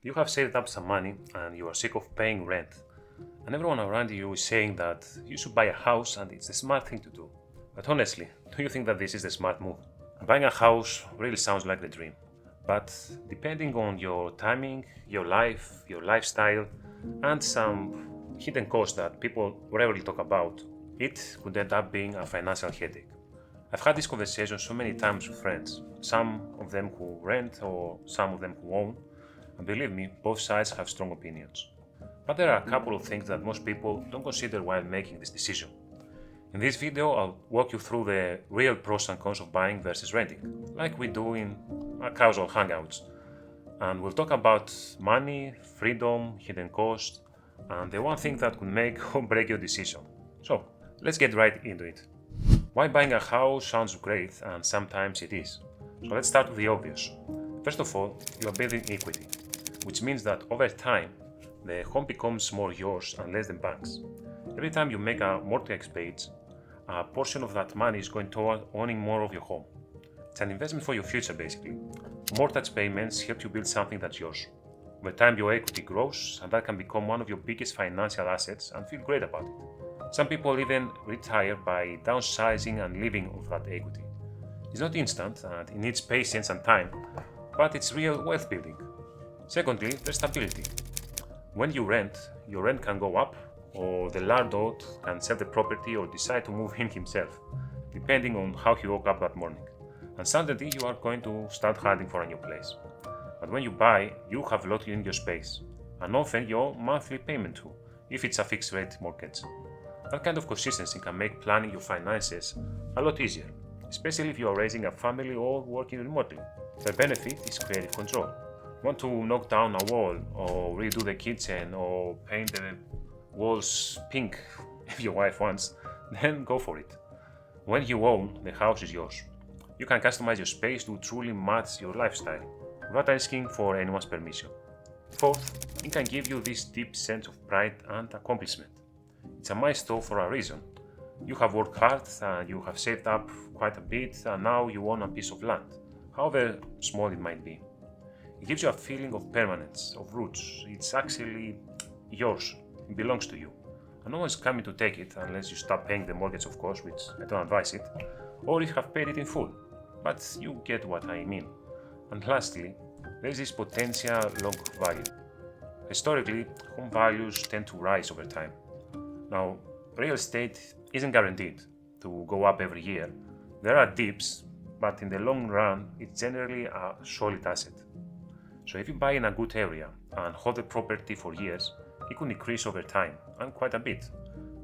You have saved up some money and you are sick of paying rent, and everyone around you is saying that you should buy a house and it's the smart thing to do. But honestly, do you think that this is the smart move? Buying a house really sounds like the dream. But depending on your timing, your life, your lifestyle, and some hidden costs that people rarely talk about, it could end up being a financial headache. I've had this conversation so many times with friends, some of them who rent or some of them who own, and believe me, both sides have strong opinions. But there are a couple of things that most people don't consider while making this decision. In this video, I'll walk you through the real pros and cons of buying versus renting, like we do in our casual hangouts. And we'll talk about money, freedom, hidden costs, and the one thing that could make or break your decision. So, let's get right into it. Why buying a house sounds great, and sometimes it is. So let's start with the obvious. First of all, you are building equity, which means that over time, the home becomes more yours and less than banks. Every time you make a mortgage payment, a portion of that money is going toward owning more of your home. It's an investment for your future, basically. Mortgage payments help you build something that's yours. Over time, your equity grows, and that can become one of your biggest financial assets and feel great about it. Some people even retire by downsizing and living off that equity. It's not instant and it needs patience and time, but it's real wealth building. Secondly, there's stability. When you rent, your rent can go up, or the landlord can sell the property or decide to move in himself, depending on how he woke up that morning. And suddenly you are going to start hunting for a new place. But when you buy, you have locked in your space, and often your monthly payment too, if it's a fixed rate mortgage. That kind of consistency can make planning your finances a lot easier, especially if you are raising a family or working remotely. The benefit is creative control. Want to knock down a wall, or redo the kitchen, or paint the walls pink if your wife wants, then go for it. When you own, the house is yours. You can customize your space to truly match your lifestyle, without asking for anyone's permission. Fourth, it can give you this deep sense of pride and accomplishment. It's a milestone for a reason. You have worked hard and you have saved up quite a bit, and now you own a piece of land, however small it might be. It gives you a feeling of permanence, of roots. It's actually yours. It belongs to you. And no one's coming to take it unless you stop paying the mortgage, of course, which I don't advise it, or you have paid it in full. But you get what I mean. And lastly, there is this potential long value. Historically, home values tend to rise over time. Now, real estate isn't guaranteed to go up every year. There are dips, but in the long run, it's generally a solid asset. So if you buy in a good area and hold the property for years, it could increase over time, and quite a bit.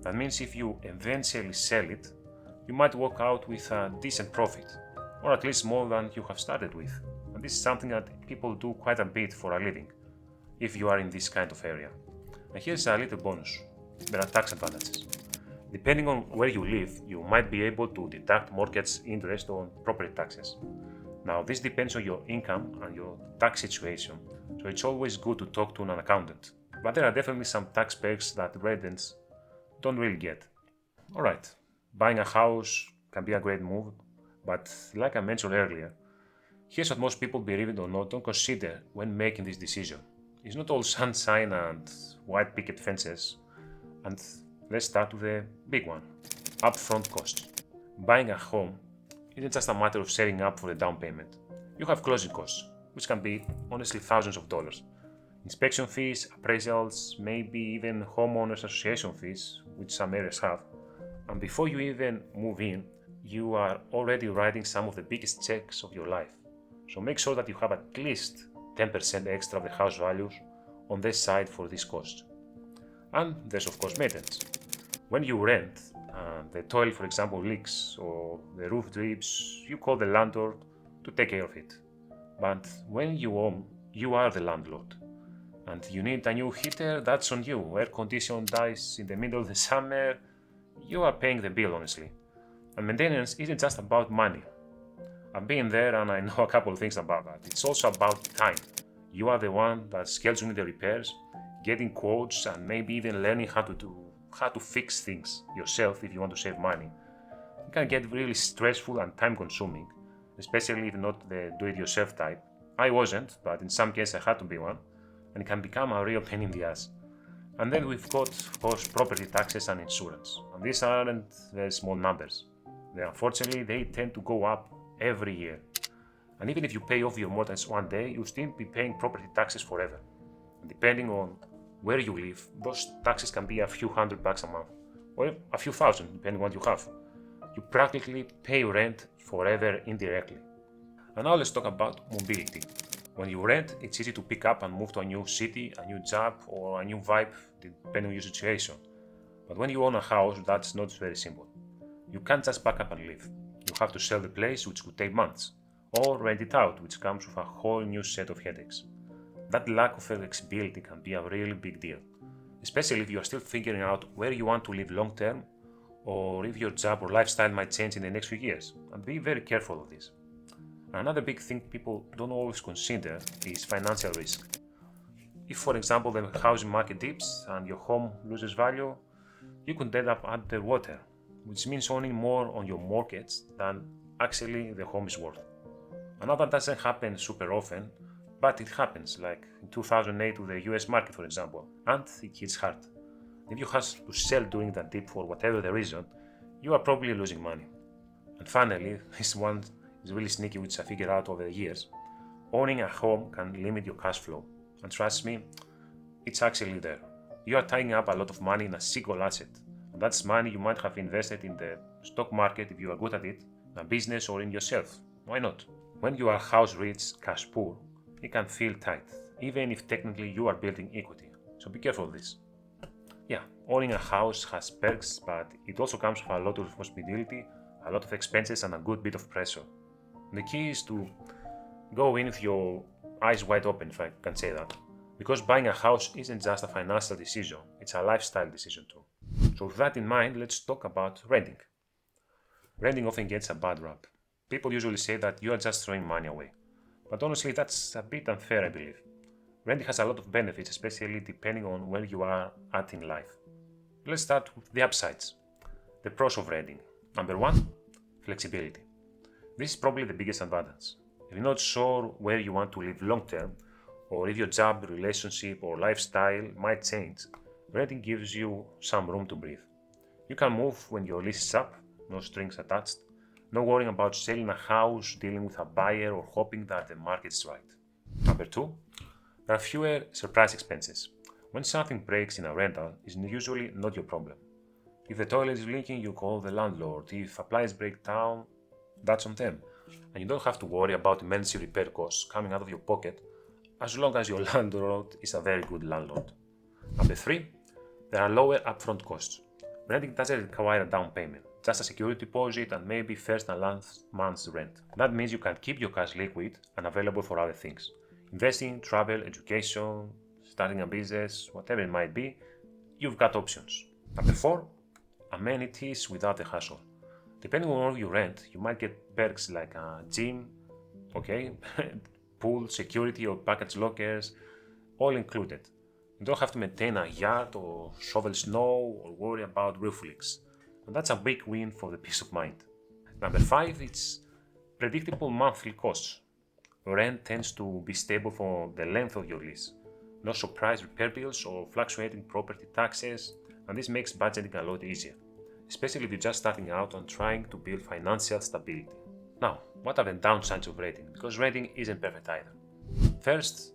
That means if you eventually sell it, you might walk out with a decent profit, or at least more than you have started with. And this is something that people do quite a bit for a living, if you are in this kind of area. And here's a little bonus. There are tax advantages. Depending on where you live, you might be able to deduct mortgage interest on property taxes. Now, this depends on your income and your tax situation, so it's always good to talk to an accountant. But there are definitely some tax perks that residents don't really get. Alright, buying a house can be a great move, but like I mentioned earlier, here's what most people, believe it or not, don't consider when making this decision. It's not all sunshine and white picket fences, and let's start with the big one, upfront costs. Buying a home isn't just a matter of saving up for the down payment. You have closing costs, which can be honestly thousands of dollars. Inspection fees, appraisals, maybe even homeowners association fees, which some areas have. And before you even move in, you are already writing some of the biggest checks of your life. So make sure that you have at least 10% extra of the house values on this side for this cost. And there's of course maintenance. When you rent, the toilet for example leaks or the roof drips, you call the landlord to take care of it. But when you own, you are the landlord. And you need a new heater, that's on you. Air condition dies in the middle of the summer, you are paying the bill honestly. And maintenance isn't just about money. I've been there and I know a couple of things about that. It's also about time. You are the one that's scheduling the repairs, getting quotes, and maybe even learning how to fix things yourself if you want to save money. It can get really stressful and time consuming, especially if not the do-it-yourself type. I wasn't, but in some cases I had to be one. and it can become a real pain in the ass. And then we've got, of course, property taxes and insurance. And these aren't very small numbers. Unfortunately, they tend to go up every year. And even if you pay off your mortgage one day, you'll still be paying property taxes forever. And depending on where you live, those taxes can be a few $100 a month, or a few thousand, depending on what you have. You practically pay rent forever indirectly. And now let's talk about mobility. When you rent, it's easy to pick up and move to a new city, a new job, or a new vibe, depending on your situation. But when you own a house, that's not very simple. You can't just pack up and leave. You have to sell the place, which could take months, or rent it out, which comes with a whole new set of headaches. That lack of flexibility can be a really big deal, especially if you are still figuring out where you want to live long term, or if your job or lifestyle might change in the next few years. And be very careful of this. Another big thing people don't always consider is financial risk. If, for example, the housing market dips and your home loses value, you could end up underwater, which means owning more on your mortgage than actually the home is worth. And now that doesn't happen super often, but it happens, like in 2008 with the US market, for example, and it hits hard. If you have to sell during that dip for whatever the reason, you are probably losing money. And finally, this one is really sneaky, which I figured out over the years. Owning a home can limit your cash flow. And trust me, it's actually there. You are tying up a lot of money in a single asset. And that's money you might have invested in the stock market if you are good at it, in a business, or in yourself. Why not? When you are house rich, cash poor, it can feel tight, even if technically you are building equity. So be careful of this. Yeah, owning a house has perks, but it also comes with a lot of responsibility, a lot of expenses, and a good bit of pressure. The key is to go in with your eyes wide open, if I can say that. Because buying a house isn't just a financial decision, it's a lifestyle decision too. So with that in mind, let's talk about renting. Renting often gets a bad rap. People usually say that you are just throwing money away. But honestly, that's a bit unfair, I believe. Renting has a lot of benefits, especially depending on where you are at in life. Let's start with the upsides. The pros of renting. Number one, flexibility. This is probably the biggest advantage. If you're not sure where you want to live long term, or if your job, relationship, or lifestyle might change, renting gives you some room to breathe. You can move when your lease is up, no strings attached, no worrying about selling a house, dealing with a buyer, or hoping that the market's right. Number two, there are fewer surprise expenses. When something breaks in a rental, it's usually not your problem. If the toilet is leaking, you call the landlord. If appliances break down, that's on them. And you don't have to worry about emergency repair costs coming out of your pocket, as long as your landlord is a very good landlord. Number three, there are lower upfront costs. Renting doesn't require a down payment, just a security deposit and maybe first and last month's rent. That means you can keep your cash liquid and available for other things. Investing, travel, education, starting a business, whatever it might be, you've got options. Number four, amenities without the hassle. Depending on where you rent, you might get perks like a gym, pool, security or package lockers, all included. You don't have to maintain a yard or shovel snow or worry about roof leaks. And that's a big win for the peace of mind. Number five, it's predictable monthly costs. Rent tends to be stable for the length of your lease. No surprise repair bills or fluctuating property taxes, and this makes budgeting a lot easier, especially if you're just starting out and trying to build financial stability. Now, what are the downsides of renting? Because renting isn't perfect either. First,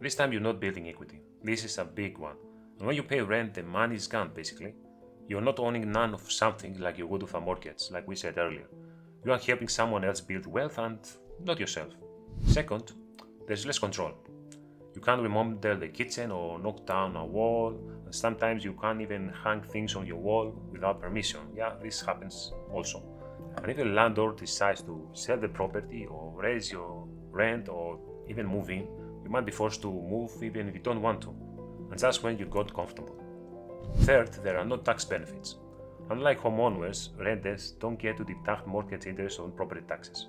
this time you're not building equity. This is a big one. And when you pay rent, the money is gone basically. You're not owning none of something like you would with a mortgage, like we said earlier. You are helping someone else build wealth and not yourself. Second, there's less control. You can't remodel the kitchen or knock down a wall, and sometimes you can't even hang things on your wall without permission. Yeah, this happens also. And if the landlord decides to sell the property or raise your rent or even move in, you might be forced to move even if you don't want to, and that's when you got comfortable. Third, there are no tax benefits. Unlike homeowners, renters don't get to deduct mortgage interest on property taxes.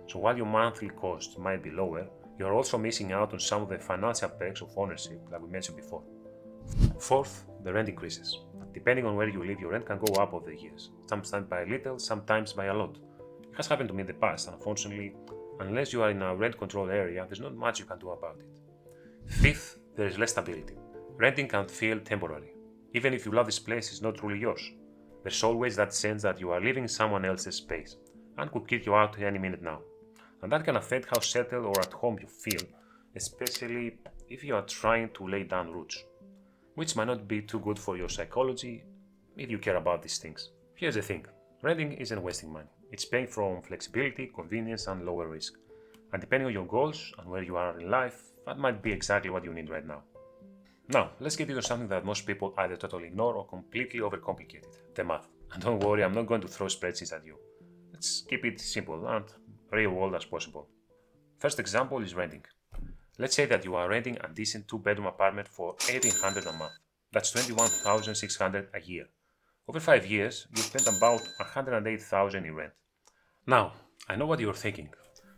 So while your monthly cost might be lower, you're also missing out on some of the financial perks of ownership, like we mentioned before. Fourth, the rent increases. Depending on where you live, your rent can go up over the years, sometimes by a little, sometimes by a lot. It has happened to me in the past, and unfortunately, unless you are in a rent-controlled area, there's not much you can do about it. Fifth, there is less stability. Renting can feel temporary. Even if you love this place, it's not truly yours. There's always that sense that you are living in someone else's space and could kick you out any minute now. And that can affect how settled or at home you feel, especially if you are trying to lay down roots, which might not be too good for your psychology if you care about these things. Here's the thing, renting isn't wasting money. It's paying from flexibility, convenience and lower risk. And depending on your goals and where you are in life, that might be exactly what you need right now. Now, let's get into something that most people either totally ignore or completely overcomplicate it, the math. And don't worry, I'm not going to throw spreadsheets at you. Let's keep it simple and real world as possible. First example is renting. Let's say that you are renting a decent 2-bedroom apartment for $1,800 a month. That's $21,600 a year. Over 5 years, you spend about $108,000 in rent. Now, I know what you're thinking.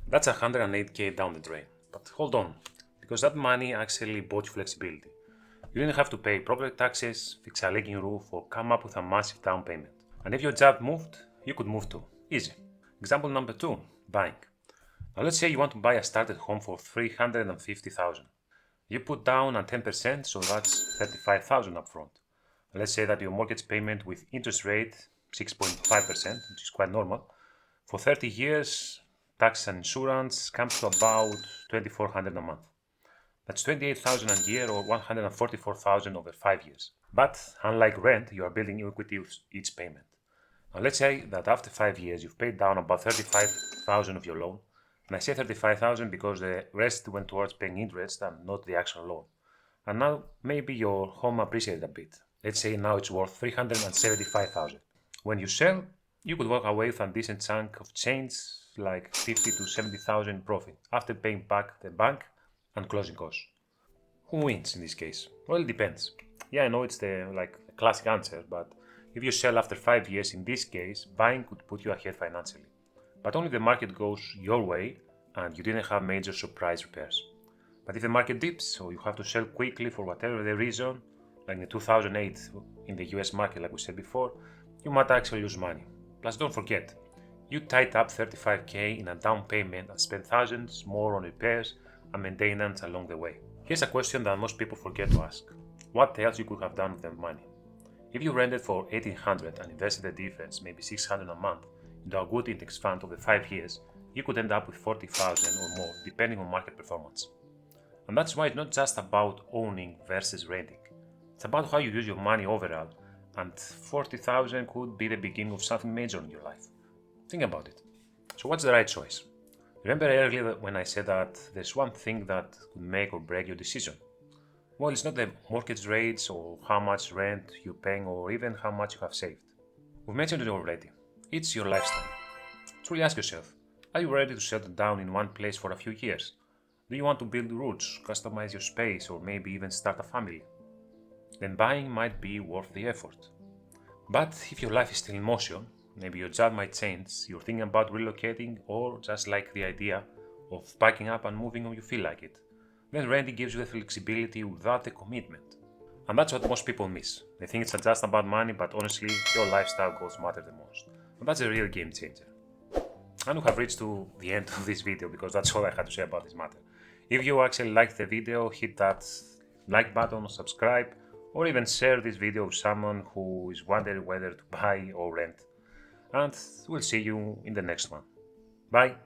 That's $108K down the drain. But hold on, because that money actually bought you flexibility. You didn't have to pay property taxes, fix a leaking roof, or come up with a massive down payment. And if your job moved, you could move too. Easy. Example number 2, buying. Now let's say you want to buy a starter home for $350,000. You put down a 10%, so that's $35,000 upfront. Let's say that your mortgage payment with interest rate 6.5%, which is quite normal, for 30 years, tax and insurance comes to about $2,400 a month. That's $28,000 a year or $144,000 over 5 years. But unlike rent, you are building equity with each payment. Now let's say that after 5 years you've paid down about $35,000 of your loan. And I say $35,000 because the rest went towards paying interest and not the actual loan. And now maybe your home appreciated a bit. Let's say now it's worth $375,000. When you sell, you could walk away with a decent chunk of change, like $50,000 to $70,000 in profit, after paying back the bank and closing costs. Who wins in this case? Well, it depends. Yeah, I know it's the classic answer, but if you sell after 5 years, in this case, buying could put you ahead financially. But only if the market goes your way and you didn't have major surprise repairs. But if the market dips or you have to sell quickly for whatever the reason, like in 2008 in the US market, like we said before, you might actually lose money. Plus, don't forget, you tied up $35K in a down payment and spent thousands more on repairs and maintenance along the way. Here's a question that most people forget to ask. What else you could have done with the money? If you rented for $1,800 and invested the difference, maybe $600 a month, into a good index fund over 5 years, you could end up with $40,000 or more, depending on market performance. And that's why it's not just about owning versus renting. It's about how you use your money overall, and $40,000 could be the beginning of something major in your life. Think about it. So what's the right choice? Remember earlier when I said that there's one thing that could make or break your decision? Well, it's not the mortgage rates or how much rent you're paying or even how much you have saved. We've mentioned it already. It's your lifestyle. Truly ask yourself, are you ready to settle down in one place for a few years? Do you want to build roots, customize your space, or maybe even start a family? Then buying might be worth the effort. But if your life is still in motion, maybe your job might change, you're thinking about relocating, or just like the idea of packing up and moving when you feel like it, then renting gives you the flexibility without the commitment. And that's what most people miss. They think it's just about money, but honestly, your lifestyle goals matter the most. And that's a real game changer. And we have reached to the end of this video because that's all I had to say about this matter. If you actually liked the video, hit that like button, subscribe, or even share this video with someone who is wondering whether to buy or rent. And we'll see you in the next one. Bye!